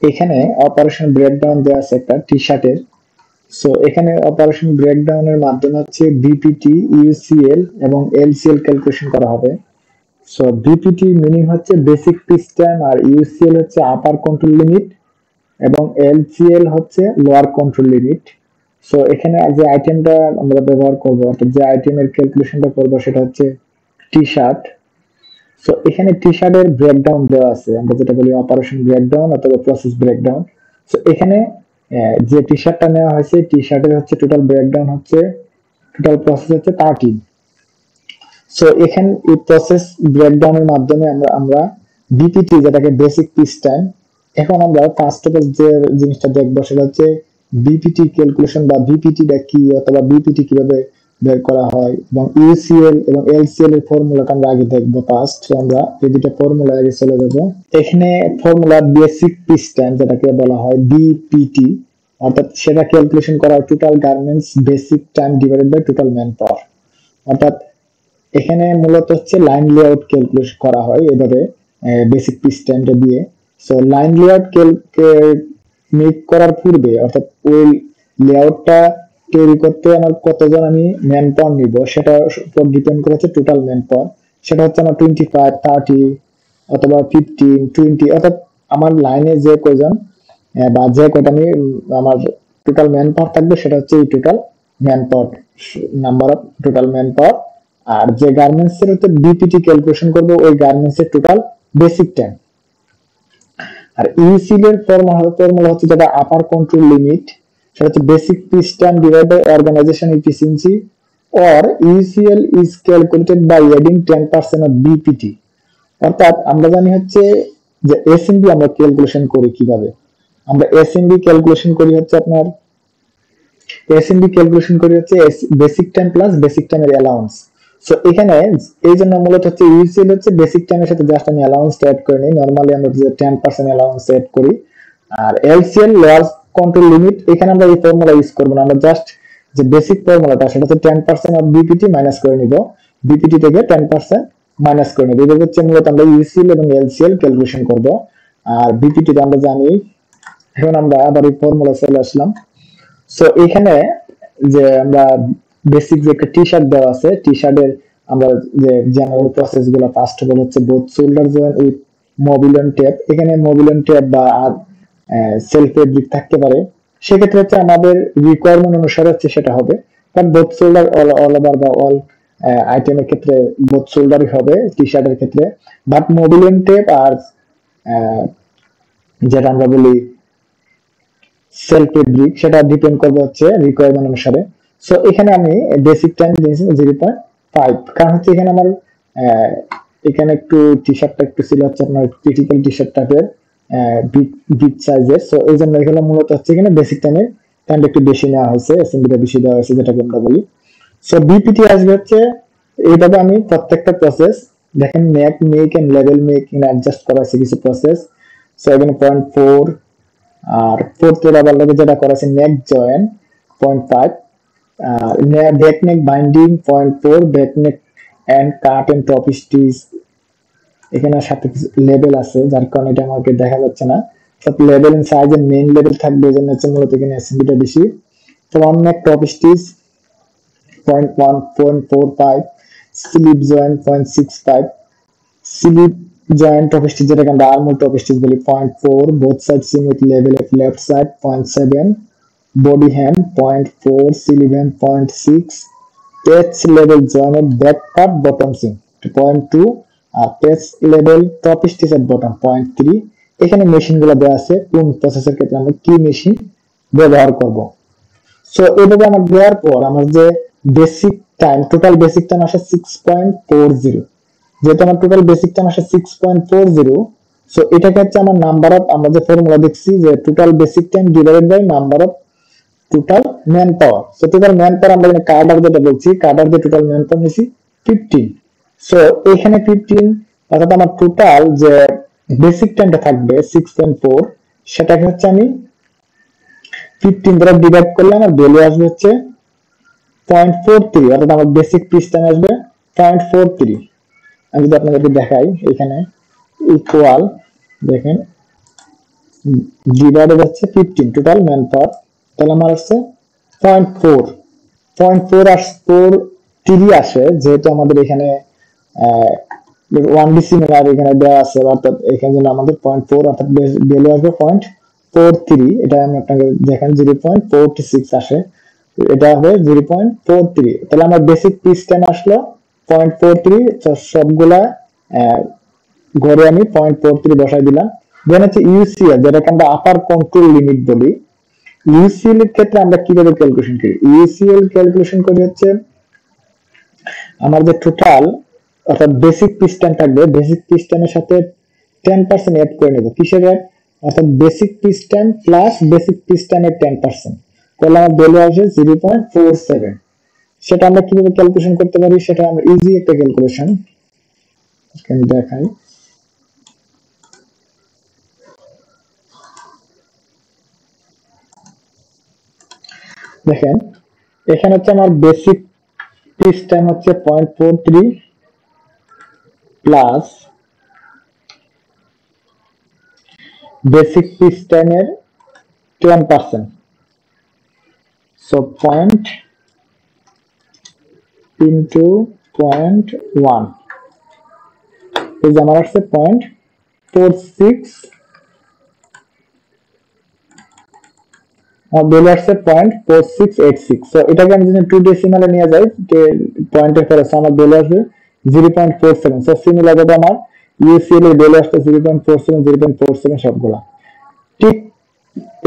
এখানে operation breakdown দেওয়া আছে একটা টি শার্টের। সো এখানে অপারেশন ব্রেকডাউনের মাধ্যমে হচ্ছে বিপিটি, ইউসিএল এবং এলসিএল ক্যালকুলেশন করা হবে। সো বিপিটি মিনিং হচ্ছে বেসিক পিচ টাইম, আর ইউসিএল হচ্ছে আপার কন্ট্রোল লিমিট, এবং এলসিএল হচ্ছে লোয়ার কন্ট্রোল লিমিট। সো এখানে যে আইটেমটা আমরা ব্যবহার করব, অর্থাৎ যে আইটেমের ক্যালকুলেশনটা করব সেটা হচ্ছে টি শার্ট। সো এখানে টি শার্টের ব্রেকডাউন দেওয়া আছে, আমরা যেটা বলি অপারেশন ব্রেকডাউন অথবা প্রসেস ব্রেকডাউন। সো এখানে যে টি শার্টটা নেওয়া হয়েছে, টি শার্টের হচ্ছে টোটাল ব্রেকডাউন হচ্ছে, টোটাল প্রসেস হচ্ছে 13। সো এখানে এই প্রসেস ব্রেকডাউনের মাধ্যমে আমরা আমরা বিপিটি, যেটাকে বেসিক পিচ টাইম, এখন আমরা ফার্স্ট অফ অল যে জিনিসটা দেখবো সেটা হচ্ছে বিপিটি ক্যালকুলেশন বা বিপিটিটা কি, অথবা বিপিটি কিভাবে বের করা হয়, এবং ইউসিএল এবং এলসিএল এর ফর্মুলাটা আমরা আগে দেখবো ফার্স্ট। আমরা এই দুটো ফর্মুলা আগে চলে যাবো। এখানে ফর্মুলা বেসিক পিচ টাইম, যেটাকে বলা হয় বিপিটি, অর্থাৎ সেটা ক্যালকুলেশন করা হয় total garments basic time divided by total man power. অর্থাৎ এখানে মূলত হচ্ছে লাইন লেআউট ক্যালকুলেশন করা হয় এভাবে বেসিক পিচ টাইমটা দিয়ে। সো লাইন লেআউট মেক করার পূর্বে, অর্থাৎ ওই লেআউটটা তৈরি করতে আমার কতজন আমি ম্যান পাওয়ার নিব সেটার উপর ডিপেন্ড করেছে টোটাল ম্যান পাওয়ার। সেটা হচ্ছে আমার 25, 30 অথবা 15, 20, অর্থাৎ আমার লাইনে যে কয়জন বা যে কয়টা আমি আমার টোটাল ম্যান পাওয়ার থাকবে সেটা হচ্ছে এই total man power, number of total man power. আর যে গার্মেন্টস এর হচ্ছে বিপিটি ক্যালকুলেশন করব ওই গার্মেন্টস এর টোটাল বেসিক টাইম। আর ইউসিএল এর ফর্মুলা হচ্ছে যেটা আপার কন্ট্রোল লিমিট, সেটা হচ্ছে basic pitch time divide by organisation efficiency, or UCL is calculated by adding 10% of BPT। অর্থাৎ আমরা জানি হচ্ছে যে এসএমবি আমরা ক্যালকুলেশন করি কিভাবে। আমরা এসএমবি ক্যালকুলেশন করি হচ্ছে আপনার এসএমবি ক্যালকুলেশন করি হচ্ছে বেসিক টাইম প্লাস বেসিক টাইমের অ্যালাউন্স। সো এখানে এই জন্য মূলত হচ্ছে ইউসিএল হচ্ছে বেসিক টাইমের সাথে জাস্ট আমি অ্যালাউন্সটা অ্যাড করে নিই। নরমালি আমরা যে 10% অ্যালাউন্স অ্যাড করি। আর এলসিএল লোয়ার কন্ট্রোল লিমিট, এখানে আমরা এই ফর্মুলা ইউজ করব না, আমরা জাস্ট যে বেসিক ফর্মুলাটা সেটা হচ্ছে 10% অফ বিপিটি মাইনাস করে নিব, বিপিটি থেকে 10% মাইনাস করে নিব। এভাবে হচ্ছে মূলত আমরা ইউসিএল এবং এলসিএল ক্যালকুলেশন করব। আর বিপিটি তো আমরা জানি। এখন আমরা আবার এই ফর্মুলা চলে আসলাম। সো এখানে যে আমরা বেসিক যে একটা টি শার্ট দেওয়া আছে, টি শার্টের আমরা যে জেনারেল প্রসেস গুলো ফার্স্ট অফ অল হচ্ছে both shoulder joint with mobilon tape. এখানে মোবিলন টেপ বা আর সেলফ ফেব্রিক থাকতে পারে, সেক্ষেত্রে হচ্ছে আমাদের রিকোয়ারমেন্ট অনুসারে হচ্ছে সেটা হবে। But both shoulder all over বা অল আইটেমের ক্ষেত্রে বোথ শোল্ডারই হবে টি শার্টের ক্ষেত্রে। বাট মোবিলন টেপ আর যেটা আমরা বলি সেলফ ফেব্রিক, সেটা ডিপেন্ড করবে হচ্ছে রিকোয়ারমেন্ট অনুসারে। সো এখানে আমি বেসিক টাইম দিয়েছি 0.5, কারণ হচ্ছে এখানে আমার এখানে একটু টি শার্টটা একটু ছিল হচ্ছে আপনার ক্রিটিক্যাল টি শার্ট টাইপের বিগ সাইজের। সো এই জন্য এখানে মূলত হচ্ছে এখানে বেসিক টাইমের টাইমটা একটু বেশি নেওয়া হয়েছে, এসএমবিটা বেশি দেওয়া হয়েছে যেটাকে আমরা বলি। সো বিপিটি আসবে হচ্ছে এইভাবে আমি প্রত্যেকটা প্রসেস দেখেন নেক মেক এন্ড লেভেল মেক অ্যাডজাস্ট করা আছে কিছু প্রসেস। 7.4, আর ফোর্থ আবার লাগে যেটা করা আছে neck join 0.5, back neck binding 0.4, back neck end cut and top stitch. এখানে সাথে কিছু লেভেল আছে যার কারণে এটা আমাকে দেখা যাচ্ছে না। সব লেভেল এন্ড সাইজ এর মেইন লেভেল থাকবে, এজন্য হচ্ছে মূলত এখানে এসএমবিটা বেশি। Front neck top stitch 0.1, 0.45, slip joint 0.65, slip joint top stitch যেটাকে আমরা আর্মোল টপ স্টিচ বলি 0.4, বোথ সাইড সিম উইথ লেভেল at left side 0.7, body hem 0.4, sleeve hem 0.6, patch লেভেল joint back cut bottom seam 0.2, আর পেচ লেভেল top stitch at bottom 0.3। এখানে মেশিনগুলো দেওয়া আছে কোন প্রসেসের ক্ষেত্রে আমরা কি মেশিন ব্যবহার করব। সো এইভাবে আমার দেওয়ার পর আমার যে basic time, total basic time আসে 6.40। যেহেতু আমার টোটাল বেসিক টাইম আসে 6.40, সো এটাকে হচ্ছে আমার নাম্বার অফ, আমরা যে ফর্মুলা দেখছি যে total basic time divided by number of total man power. So total man power আমরা এখানে কার্ডার যেটা বলছি, কার্ডার যে টোটাল ম্যান পাওয়ার নিছি 15। সো এখানে 15, অর্থাৎ আমার টোটাল যে বেসিক টাইমটা থাকবে 6.4, সেটাকে হচ্ছে আমি 15 দ্বারা ডিভাইড করলে আমার ভ্যালু আসবে হচ্ছে 0.43, অর্থাৎ আমার বেসিক পিচ টাইম আসবে 0.43। আমি যদি আপনাদেরকে দেখাই এখানে ইকুয়াল, দেখেন ডিভাইডেড হচ্ছে 15 টোটাল ম্যান পাওয়ার, তাহলে আমার আসছে 0.4 0.4 আসে, যেহেতু আমাদের এখানে 1 সিমিলার এখানে দেওয়া আছে, অর্থাৎ এখানে জন্য আমাদের 0.4 অর্থাৎ ভ্যালু আসবে 0.43, এটা আমি আপনাকে দেখেন 0.46 আসে, এটা হবে 0.43, তাহলে আমার বেসিক পিচ টাইম আসলো 0.43, সবগুলা ঘরে আমি 0.43 বসাই দিলাম। দেন হচ্ছে ইউসিএল, যেটাকে আমরা আপার কন্ট্রোল লিমিট বলি। ইউসিএল এর ক্ষেত্রে আমরা কিভাবে ক্যালকুলেশন করি? ইউসিএল ক্যালকুলেশন করি হচ্ছে আমার যে টোটাল অর্থাৎ বেসিক পিস্টন থাকবে, বেসিক পিস্টনের সাথে 10% অ্যাড করে নেব। কিসের অ্যাড? অর্থাৎ বেসিক পিস্টন প্লাস বেসিক পিস্টনের 10%, তাহলে আমার ভ্যালু আসে 0.47। সেটা আমরা কিভাবে ক্যালকুলেশন করতে পারি? সেটা আমরা ইজি একটা ক্যালকুলেশন দেখাই। দেখেন এখানে হচ্ছে আমার বেসিক পিস্টন হচ্ছে 0.43 প্লাস বেসিক পিস্টনের 10%, সো পয়েন্ট ইন্টু 0.1, এই যে আমার আসছে 0.46, বেলে আসছে 0.4686। সো এটাকে আমি যদি 2 ডেসিমালে নিয়ে যাই, পয়েন্টের খরচ আমার বেলে আসবে 0.47। সো সিমিলার ভাবে আমার ইউসিএল এর বেলে আসছে 0.47 0.47 সবগুলা। ঠিক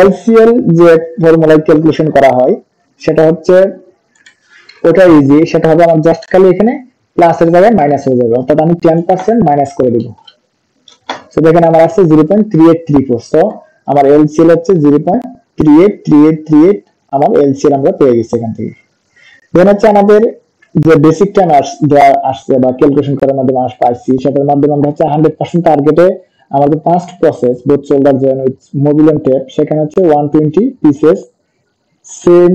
এলসিএল যে ফর্মুলায় ক্যালকুলেশন করা হয় সেটা হচ্ছে ওটা ইজি, সেটা হবে আমার জাস্ট খালি এখানে প্লাসের জায়গায় মাইনাস হয়ে যাবে, অর্থাৎ আমি 10% মাইনাস করে দিব। সো দেখেন আমার আসছে 0.3834, সো আমার এলসিএল হচ্ছে 0.383838, আমার এলসিএল আমরা পেয়ে গেছি এখান থেকে। দেন হচ্ছে আমাদের যে বেসিক টাইম আসছে বা ক্যালকুলেশন করার মাধ্যমে পাইছি, সেটার মাধ্যমে আমরা হচ্ছে 100% টার্গেটে আমাদের first process both shoulder join with mobil and tape, সেখানে হচ্ছে 120 pieces, same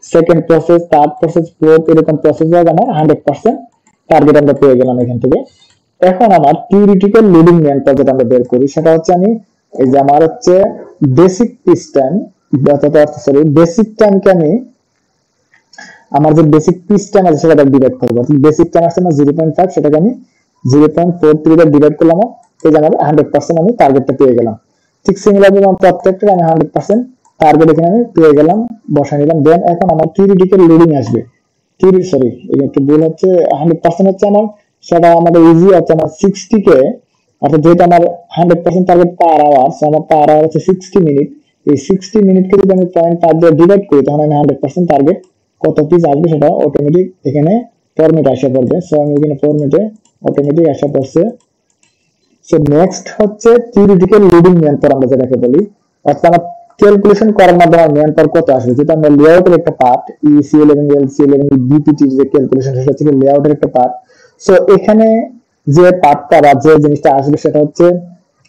second process, third process, fourth, এরকম প্রসেস আমার 100% টার্গেট আমরা পেয়ে গেলাম এখান থেকে। এখন আমার থিওরিটিক্যাল লোডিং ম্যান পাওয়ার যেটা আমরা বের করি, সেটা হচ্ছে আমি এই যে আমার হচ্ছে বেসিক পিস্টন সরি বেসিক টাইমকে আমি আমার যে বেসিক পিস্টন আছে সেটা ডিভাইড করবো। বেসিক টাইম আছে আমার 0.5, সেটাকে আমি 0.43 দ্বারা ডিভাইড করলাম, এই যে আমার 100% আমি টার্গেটটা পেয়ে গেলাম। ঠিক সিমিলার ভাবে আমার প্রত্যেকটা আমি 100% টার্গেট এখানে আমি পেয়ে গেলাম, বসাই নিলাম। দেন এখন আমার থিওরিটিক্যাল লোডিং আসবে, সরি একটু ভুল হচ্ছে, 100% হচ্ছে আমার, সেটা আমাদের ইজি হচ্ছে আমার 60 কে, অর্থাৎ যেহেতু আমার 100% টার্গেট পার আওয়ার, আমার পার আওয়ার হচ্ছে 60 মিনিট, এই 60 মিনিটকে যদি আমি 0.5 দিয়ে ডিভাইড করি, তখন আমি 100% টার্গেট কত পিস আসবে সেটা অটোমেটিক এখানে ফরম্যাট আসা পড়বে। সো আমি এখানে ফরম্যাটে অটোমেটিক আসা পড়ছে। সো নেক্সট হচ্ছে থিওরিটিক্যাল লোডিং ম্যান পাওয়ার আমরা যেটাকে বলি, অর্থাৎ আমরা ক্যালকুলেশন করার মাধ্যমে ম্যান পাওয়ার কত আসবে, যেটা আমরা লেআউটের একটা পার্ট, ইউসিএল এবং এলসিএল এবং বিপিটি যে ক্যালকুলেশন, সেটা হচ্ছে লেআউটের একটা পার্ট। সো এখানে যে পার্টটা বা যে জিনিসটা আসবে সেটা হচ্ছে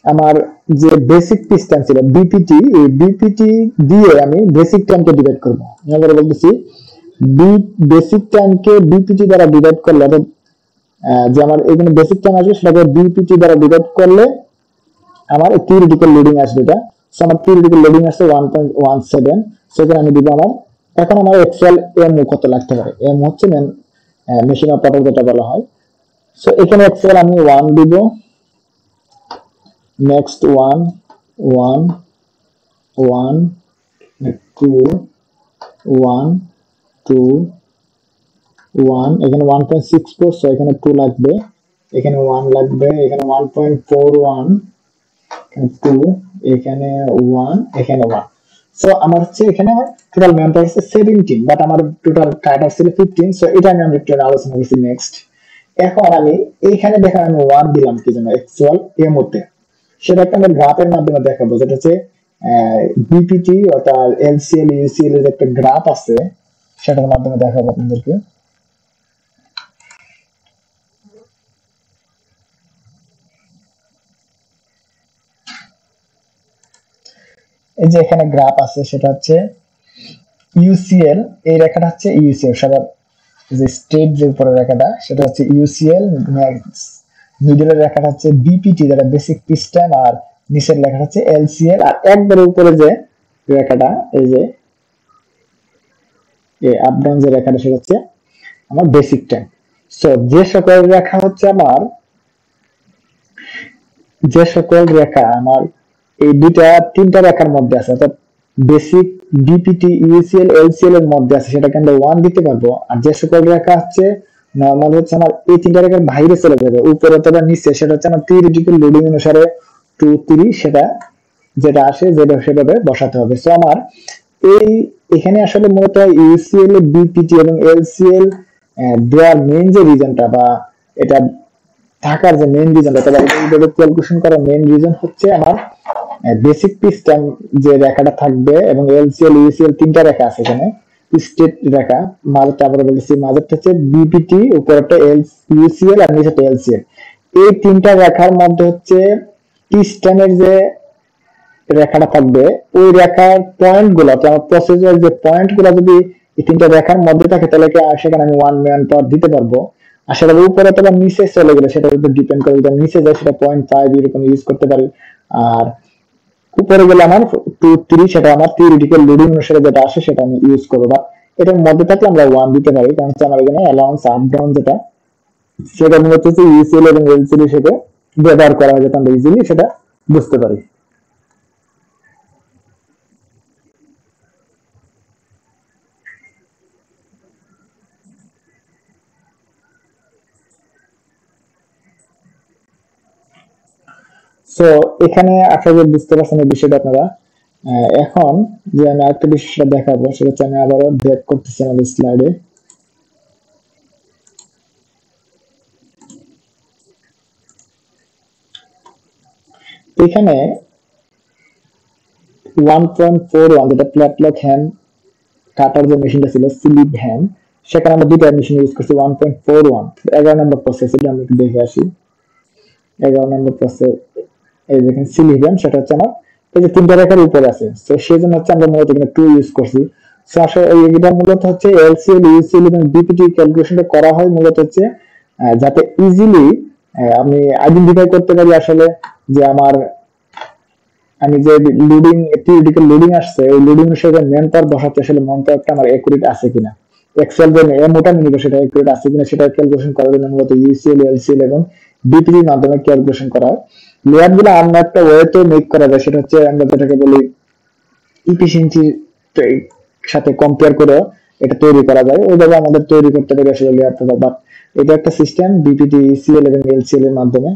আমার যে বেসিক পিস্টন ছিল বিপিটি, এই বিপিটি দিয়ে আমি বেসিক টাইমকে ডিভাইড করবো। আমি বলতেছি বেসিক টাইমকে বিপিটি দ্বারা ডিভাইড করলে, অর্থাৎ যে আমার এখানে বেসিক টাইম আসবে সেটাকে বিপিটি দ্বারা ডিভাইড করলে আমার থিওরিটিক্যাল লোডিং আসবে। এটা সো আমার থিওরিটিক্যাল লোডিং আসছে 1.17, সেখানে আমি দিব আমার, এখন আমার অ্যাকচুয়াল এমও কত লাগতে পারে, এম হচ্ছে মেশিন অপারেটর যেটা বলা হয়। সো এখানে অ্যাকচুয়াল আমি 1 দিব, নেক্সট 1 1 1 2 1 2 1, এখানে 1.64, সো এখানে 2 লাগবে, এখানে 1 লাগবে, এখানে 1.41, এখানে 2, এখানে 1, এখানে 1। সো আমার হচ্ছে এখানে আমার টোটাল ম্যান পাওয়ার হচ্ছে 17, বাট আমার টোটাল টাইটার ছিল 15। সো এটা আমি একটু আলোচনা করছি। নেক্সট এখন আমি এইখানে দেখেন আমি 1 দিলাম কি জন্য, অ্যাকচুয়াল এমওতে, সেটা একটা আমরা গ্রাফের মাধ্যমে দেখাবো, যেটা হচ্ছে বিপিটি অর্থাৎ এলসিএল ইউসিএল এর একটা গ্রাফ আছে, সেটার মাধ্যমে দেখাবো আপনাদেরকে। এই যে এখানে গ্রাফ আছে, সেটা হচ্ছে ইউসিএল, এই রেখাটা হচ্ছে ইউসিএল, সবার যে স্টেট যে উপরের রেখাটা সেটা হচ্ছে ইউসিএল, মিডলের রেখাটা হচ্ছে বিপিটি যেটা বেসিক পিস্টন, আর নিচের লেখা হচ্ছে এলসিএল, আর একবারে উপরে যে রেখাটা এই যে আপ ডাউন যে রেখাটা সেটা হচ্ছে আমার বেসিক টাইম। সো যে সকল রেখা আমার এই তিনটা রেখার মধ্যে আছে, অর্থাৎ বেসিক, বিপিটি, ইউসিএল, এলসিএল এর মধ্যে আছে, সেটাকে আমরা 1 দিতে পারবো। আর যে সকল রেখা হচ্ছে নরমাল হচ্ছে আমার এই তিনটা রেখার বাইরে চলে যাবে, উপরে অথবা নিচে, সেটা হচ্ছে আমার থিওরিটিক্যাল লোডিং অনুসারে 2 3 সেটা যেটা আসে সেভাবে বসাতে হবে। সো আমার এই এখানে আসলে মূলত ইউসিএল, বিপিটি এবং এলসিএল দেওয়ার মেইন যে রিজনটা বা এটা থাকার যে মেইন রিজনটা, তবে এইভাবে ক্যালকুলেশন করার মেইন রিজন হচ্ছে আমার বেসিক পিস্টন যে রেখাটা থাকবে এবং এলসিএল, ইউসিএল তিনটা রেখা আছে এখানে, স্টেট রেখা, মাঝেরটা আবার বলতেছি, মাঝেরটা হচ্ছে বিপিটি, উপরেরটা ইউসিএল আর নিচেরটা এলসিএল। এই তিনটা রেখার মধ্যে হচ্ছে পিস্টনের যে রেখাটা থাকবে, ওই রেখার পয়েন্ট গুলো, আমার প্রসেসর যে পয়েন্ট গুলো যদি এই তিনটা রেখার মধ্যে থাকে, তাহলে সেখানে আমি 1 ম্যান পাওয়ার দিতে পারবো। আর সেটা উপরে অথবা নিচে চলে গেলে সেটার উপর ডিপেন্ড করে, যদি নিচে যায় সেটা 0.5 এরকম ইউজ করতে পারি, আর উপরে গেলে আমার 2 3 সেটা আমার থিওরিটিক্যাল লোডিং অনুসারে যেটা আসে সেটা আমি ইউজ করবো। বা এটার মধ্যে থাকলে আমরা 1 দিতে পারি, কারণ হচ্ছে আমার এখানে অ্যালাউন্স আপ ডাউন যেটা, সেটা মূলত হচ্ছে ইউসিএল এবং এলসিএল হিসেবে ব্যবহার করা হয়, যাতে আমরা ইজিলি সেটা বুঝতে পারি। সো এখানে আশা করি বুঝতে পারছেন এই বিষয়টা আপনারা। এখন যে আমি আরেকটা বিষয় দেখাবো, সেটা হচ্ছে আমি আবারও ব্যাক করতেছি আমাদের স্লাইডে। এখানে 1.41 যেটা প্ল্যাটলক হ্যান্ড কাটার যে মেশিনটা ছিল, স্লিপ হ্যান্ড, সেখানে আমরা দুইটা মেশিন ইউজ করছি। 1.41 11 নম্বর প্রসেস, এটা আমি একটু দেখে আসি। 11 নম্বর প্রসেস, এই দেখেন স্লিপ হ্যান্ড, সেটা হচ্ছে আমার এই যে তিনটা রেখার উপরে আছে, তো সেই জন্য হচ্ছে আমরা মূলত এখানে 2 ইউজ করছি। সো আসলে এটা মূলত হচ্ছে এলসিএল, ইউসিএল এবং বিপিটি ক্যালকুলেশনটা করা হয় মূলত হচ্ছে যাতে ইজিলি আমি আইডেন্টিফাই করতে পারি আসলে যে আমি যে লোডিং, থিওরিটিক্যাল লোডিং আসছে, ওই লোডিং অনুসারে ম্যান পাওয়ার বসাতে আসলে ম্যান পাওয়ারটা আমার একুরেট আছে কিনা, এক্সেল যে মোটা নিব সেটা একুরেট আছে কিনা, সেটা ক্যালকুলেশন করার জন্য মূলত ইউসিএল, এলসিএল এবং বিপিটির মাধ্যমে ক্যালকুলেশন করা হয়। লেয়ার গুলো আমরা একটা ওয়েতে মেক করা যায়, সেটা হচ্ছে আমরা যেটাকে বলি ইফিসিয়েন্সি সাথে কম্পেয়ার করে এটা তৈরি করা যায়, ওইভাবে আমাদের তৈরি করতে পারি আসলে লেয়ারটা। বাট এটা একটা সিস্টেম বিপিটি, ইউসিএল এবং এলসিএল এর মাধ্যমে